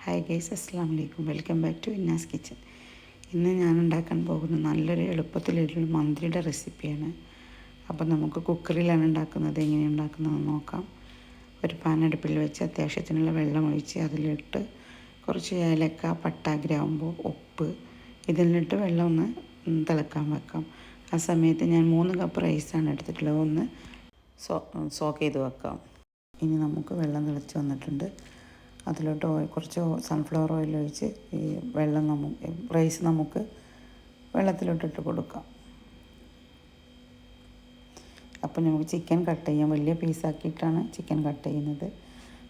Hi guys, അസ്സാം വലൈക്കും. Welcome back to Innas kitchen. ഇന്ന് ഞാൻ ഉണ്ടാക്കാൻ പോകുന്ന നല്ലൊരു എളുപ്പത്തിലുള്ള മന്തിയുടെ റെസിപ്പിയാണ്. അപ്പോൾ നമുക്ക് കുക്കറിലാണ് ഉണ്ടാക്കുന്നത്. എങ്ങനെ ഉണ്ടാക്കുന്നതെന്ന് നോക്കാം. ഒരു പാൻ അടുപ്പിൽ വെച്ച് അത്യാവശ്യത്തിനുള്ള വെള്ളം ഒഴിച്ച് അതിലിട്ട് കുറച്ച് ഏലക്ക, പട്ട, ഗ്രാമ്പു, ഉപ്പ് ഇതിലിട്ട് വെള്ളം ഒന്ന് തിളക്കാൻ വെക്കാം. ആ സമയത്ത് ഞാൻ 3 കപ്പ് റൈസാണ് എടുത്തിട്ടുള്ളത്. ഒന്ന് സോക്ക് ചെയ്ത് വെക്കാം. ഇനി നമുക്ക് വെള്ളം തിളച്ച് വന്നിട്ടുണ്ട്. അതിലോട്ട് കുറച്ച് സൺഫ്ലവർ ഓയിൽ ഒഴിച്ച് ഈ റൈസ് നമുക്ക് വെള്ളത്തിലോട്ടിട്ട് കൊടുക്കാം. അപ്പം നമുക്ക് ചിക്കൻ കട്ട് ചെയ്യാം. വലിയ പീസാക്കിയിട്ടാണ് ചിക്കൻ കട്ട് ചെയ്യുന്നത്.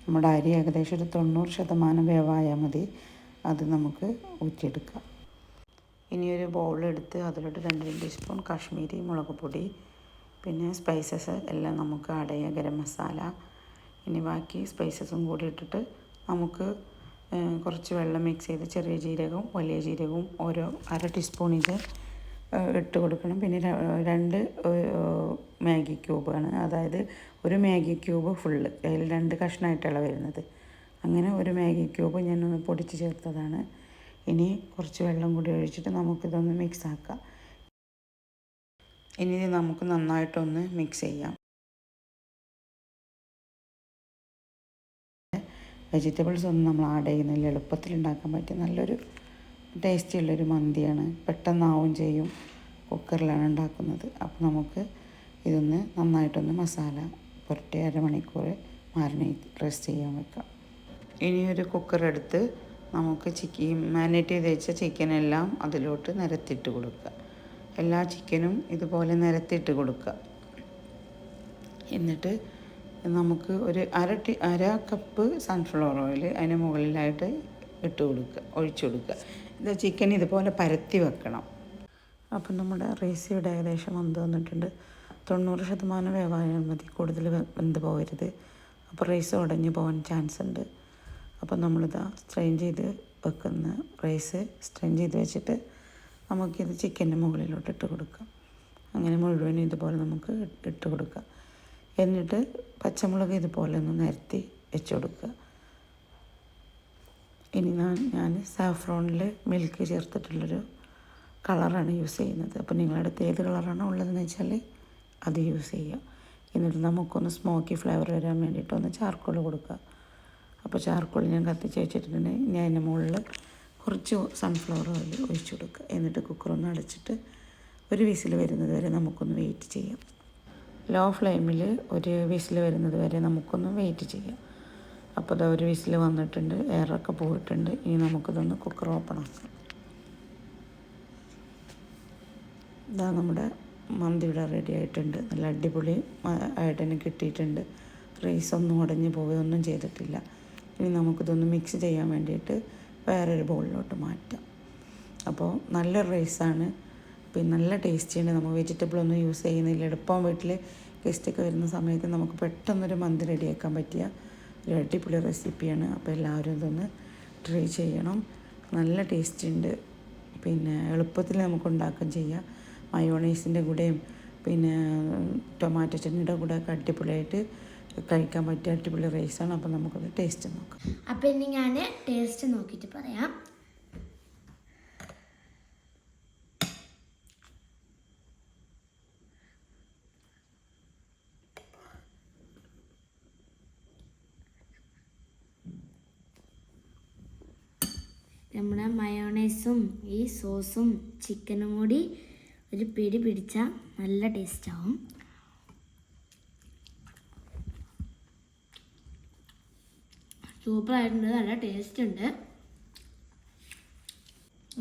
നമ്മുടെ അരി ഏകദേശം ഒരു 90% വേവായാൽ മതി. അത് നമുക്ക് ഊറ്റിയെടുക്കാം. ഇനി ഒരു ബൗളെടുത്ത് അതിലോട്ട് 2 ടീസ്പൂൺ കാശ്മീരി മുളക് പൊടി, പിന്നെ സ്പൈസസ് എല്ലാം നമുക്ക് ആഡ് ചെയ്യാം. ഗരം മസാല, ഇനി ബാക്കി സ്പൈസസും കൂടി ഇട്ടിട്ട് നമുക്ക് കുറച്ച് വെള്ളം മിക്സ് ചെയ്ത് ചെറിയ ജീരകവും വലിയ ജീരകവും ഓരോ 1/2 ടീസ്പൂൺ ഇത് ഇട്ട് കൊടുക്കണം. പിന്നെ 2 മാഗി ക്യൂബാണ്, അതായത് ഒരു മാഗി ക്യൂബ് ഫുള്ള്, അതിൽ 2 കഷ്ണമായിട്ടാണ് വരുന്നത്. അങ്ങനെ ഒരു മാഗി ക്യൂബ് ഞാനൊന്ന് പൊടിച്ച് ചേർത്തതാണ്. ഇനി കുറച്ച് വെള്ളം കൂടി ഒഴിച്ചിട്ട് നമുക്കിതൊന്ന് മിക്സ് ആക്കാം. ഇനി നമുക്ക് നന്നായിട്ടൊന്ന് മിക്സ് ചെയ്യാം. വെജിറ്റബിൾസ് ഒന്നും നമ്മൾ ആഡ് ചെയ്യുന്നില്ല. എളുപ്പത്തിൽ ഉണ്ടാക്കാൻ പറ്റിയ നല്ലൊരു ടേസ്റ്റിയുള്ളൊരു മന്തിയാണ്. പെട്ടെന്നാവും ചെയ്യും. കുക്കറിലാണ് ഉണ്ടാക്കുന്നത്. അപ്പോൾ നമുക്ക് ഇതൊന്ന് നന്നായിട്ടൊന്ന് മസാല പുരട്ടി 1/2 മണിക്കൂർ റെസ്റ്റ് ചെയ്യാൻ വെക്കാം. ഇനിയൊരു കുക്കറെടുത്ത് നമുക്ക് മാരിനേറ്റ് ചെയ്ത് വെച്ച ചിക്കനെല്ലാം അതിലോട്ട് നിരത്തിയിട്ട് കൊടുക്കുക. എല്ലാ ചിക്കനും ഇതുപോലെ നിരത്തിയിട്ട് കൊടുക്കുക. എന്നിട്ട് നമുക്ക് ഒരു 1/2 കപ്പ് സൺഫ്ലവർ ഓയിൽ അതിന് മുകളിലായിട്ട് ഒഴിച്ചു കൊടുക്കുക. ഇത് ചിക്കൻ ഇതുപോലെ പരത്തി വെക്കണം. അപ്പം നമ്മുടെ റൈസ് ഇവിടെ ഏകദേശം വെന്ത് വന്നിട്ടുണ്ട്. 90% വേവായാൽ മതി, കൂടുതൽ വെന്ത് പോകരുത്. അപ്പോൾ റൈസ് ഉടഞ്ഞു പോകാൻ ചാൻസ് ഉണ്ട്. അപ്പോൾ നമ്മളിതാ സ്ട്രെയിൻ ചെയ്ത് വെക്കുന്ന റൈസ് സ്ട്രെയിൻ ചെയ്ത് വെച്ചിട്ട് നമുക്കിത് ചിക്കൻ്റെ മുകളിലോട്ട് ഇട്ട് കൊടുക്കാം. അങ്ങനെ മുഴുവനും ഇതുപോലെ നമുക്ക് ഇട്ട് കൊടുക്കാം. എന്നിട്ട് പച്ചമുളക് ഇതുപോലെ ഒന്ന് നിരത്തി വെച്ച് കൊടുക്കുക. ഇനി ഞാൻ സാഫ്രോണിൽ മിൽക്ക് ചേർത്തിട്ടുള്ളൊരു കളറാണ് യൂസ് ചെയ്യുന്നത്. അപ്പോൾ നിങ്ങളുടെ അടുത്ത് ഏത് കളറാണോ ഉള്ളതെന്ന് വെച്ചാൽ അത് യൂസ് ചെയ്യുക. എന്നിട്ട് നമുക്കൊന്ന് സ്മോക്കി ഫ്ലേവർ വരാൻ വേണ്ടിയിട്ടൊന്ന് ചാർക്കോൾ കൊടുക്കുക. അപ്പോൾ ചാർക്കോൾ ഞാൻ കത്തിച്ച് വെച്ചിട്ടുണ്ടെങ്കിൽ ഞാൻ അതിൻ്റെ മുകളിൽ കുറച്ച് സൺഫ്ലവർ ഓയിൽ ഒഴിച്ചു കൊടുക്കുക. എന്നിട്ട് കുക്കറൊന്ന് അടച്ചിട്ട് ഒരു വിസിൽ വരുന്നത് വരെ നമുക്കൊന്ന് വെയിറ്റ് ചെയ്യാം. ലോ ഫ്ലെയിമിൽ ഒരു വിസിൽ വരുന്നത് വരെ നമുക്കൊന്ന് വെയിറ്റ് ചെയ്യാം. അപ്പോൾ ഇതാ ഒരു വിസിൽ വന്നിട്ടുണ്ട്, എയറൊക്കെ പോയിട്ടുണ്ട്. ഇനി നമുക്കിതൊന്ന് കുക്കർ ഓപ്പൺ ആക്കാം. ഇതാ നമ്മുടെ മന്തി ഇവിടെ റെഡി ആയിട്ടുണ്ട്. നല്ല അടിപൊളി ആയിട്ട് തന്നെ കിട്ടിയിട്ടുണ്ട്. റൈസ് ഒന്നും ഉടഞ്ഞ് പോവുകയൊന്നും ചെയ്തിട്ടില്ല. ഇനി നമുക്കിതൊന്ന് മിക്സ് ചെയ്യാൻ വേണ്ടിയിട്ട് വേറൊരു ബൗളിലോട്ട് മാറ്റാം. അപ്പോൾ നല്ല റൈസാണ്, പിന്നെ നല്ല ടേസ്റ്റിയാണ്. നമ്മൾ വെജിറ്റബിളൊന്നും യൂസ് ചെയ്യുന്നില്ല. എളുപ്പം വീട്ടിൽ ഗസ്റ്റൊക്കെ വരുന്ന സമയത്ത് നമുക്ക് പെട്ടെന്നൊരു മന്തി റെഡിയാക്കാൻ പറ്റിയ ഒരു അടിപൊളി റെസിപ്പിയാണ്. അപ്പോൾ എല്ലാവരും ഇതൊന്ന് ട്രൈ ചെയ്യണം. നല്ല ടേസ്റ്റ് ഉണ്ട്. പിന്നെ എളുപ്പത്തിൽ നമുക്ക് ഉണ്ടാക്കുകയും ചെയ്യാം. മയോണൈസിൻ്റെ കൂടെയും പിന്നെ ടൊമാറ്റോ ചട്നിയുടെ കൂടെ ഒക്കെ അടിപൊളിയായിട്ട് കഴിക്കാൻ പറ്റിയ അടിപൊളി റൈസാണ്. അപ്പോൾ നമുക്കത് ടേസ്റ്റ് നോക്കാം. അപ്പോൾ ഇനി ഞാൻ ടേസ്റ്റ് നോക്കിയിട്ട് പറയാം. നമ്മുടെ മയോണൈസും ഈ സോസും ചിക്കനും കൂടി ഒരു പിടി പിടിച്ചാൽ നല്ല ടേസ്റ്റാവും. സൂപ്പറായിട്ടുണ്ട്. നല്ല ടേസ്റ്റ് ഉണ്ട്.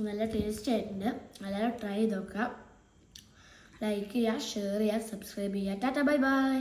നല്ല ടേസ്റ്റ് ആയിട്ടുണ്ട്. എല്ലാവരും ട്രൈ ചെയ്ത് നോക്കുക. ലൈക്ക് ചെയ്യുക, ഷെയർ ചെയ്യുക, സബ്സ്ക്രൈബ് ചെയ്യുക. Tata, bye bye.